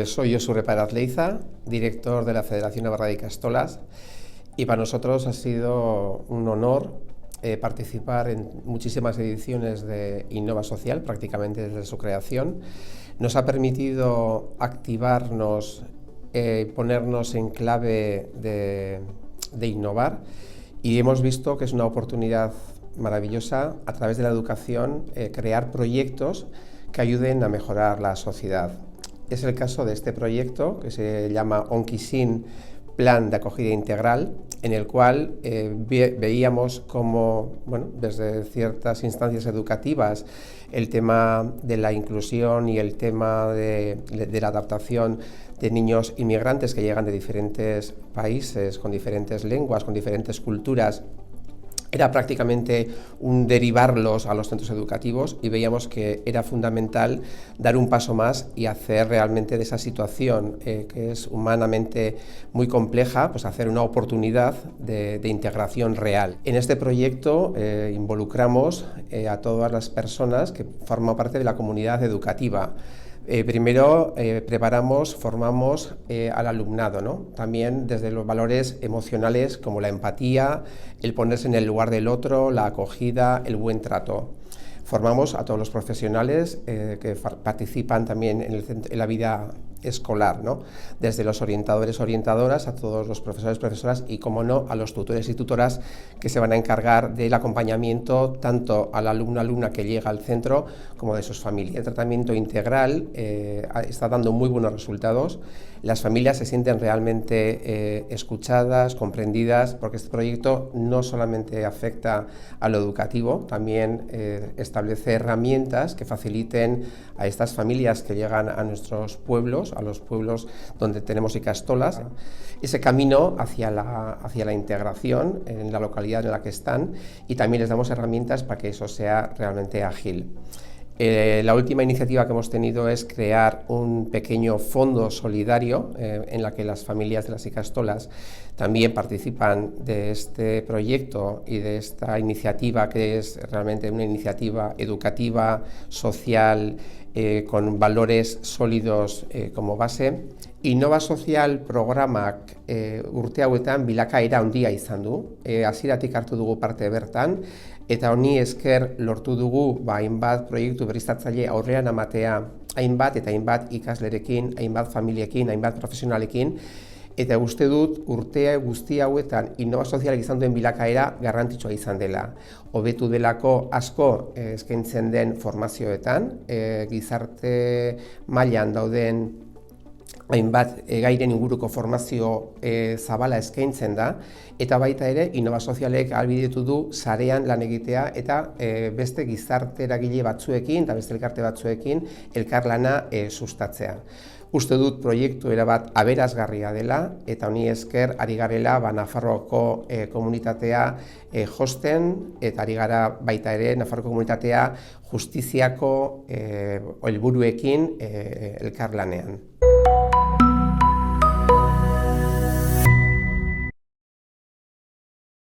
Soy Josu Reparaz Leiza, director de la Federación Navarra de Ikastolas, y para nosotros ha sido un honor participar en muchísimas ediciones de Innova Social, prácticamente desde su creación. Nos ha permitido activarnos, ponernos en clave de innovar, y hemos visto que es una oportunidad maravillosa a través de la educación crear proyectos que ayuden a mejorar la sociedad. Es el caso de este proyecto que se llama Onkisin, Plan de Acogida Integral, en el cual veíamos cómo, desde ciertas instancias educativas, el tema de la inclusión y el tema de la adaptación de niños inmigrantes que llegan de diferentes países, con diferentes lenguas, con diferentes culturas, era prácticamente un derivarlos a los centros educativos, y veíamos que era fundamental dar un paso más y hacer realmente de esa situación que es humanamente muy compleja, pues hacer una oportunidad de integración real. En este proyecto involucramos a todas las personas que forman parte de la comunidad educativa. Primero preparamos, formamos al alumnado, ¿no? También desde los valores emocionales como la empatía, el ponerse en el lugar del otro, la acogida, el buen trato. Formamos a todos los profesionales que participan también en la vida escolar, ¿no? Desde los orientadores, orientadoras, a todos los profesores, profesoras y, como no, a los tutores y tutoras que se van a encargar del acompañamiento tanto al alumno, alumna que llega al centro como de sus familias. El tratamiento integral está dando muy buenos resultados. Las familias se sienten realmente escuchadas, comprendidas, porque este proyecto no solamente afecta a lo educativo, también establece herramientas que faciliten a estas familias que llegan a nuestros pueblos, a los pueblos donde tenemos ikastolas, ese camino hacia la integración en la localidad en la que están, y también les damos herramientas para que eso sea realmente ágil. La última iniciativa que hemos tenido es crear un pequeño fondo solidario en la que las familias de las ikastolas también participan de este proyecto y de esta iniciativa, que es realmente una iniciativa educativa, social, con valores sólidos como base. Innova Social programak urte hauetan bilakaera handia izan du. Hasieratik hartu dugu parte bertan, eta honi esker lortu dugu hainbat proiektu berriztatzaile aurrean amatea hainbat eta hainbat ikaslerekin, hainbat familiekin, hainbat profesionalekin, eta uste dut urte guzti hauetan Innova Sozialek izan duen bilakaera garrantzitsua izan dela. Hobetu delako asko eskaintzen den formazioetan, gizarte mailan dauden hainbat gairen inguruko formazio zabala eskaintzen da, eta baita ere Innova Sozialek ahalbidetu du sarean lan egitea eta beste gizarte eragile batzuekin eta beste elkarte batzuekin elkarlana sustatzea. Uste dut proiektu erabat aberasgarria dela, eta honi esker ari garela Nafarroako komunitatea josten, eta ari gara baita ere Nafarroako komunitatea justiziako helburuekin elkarlanean.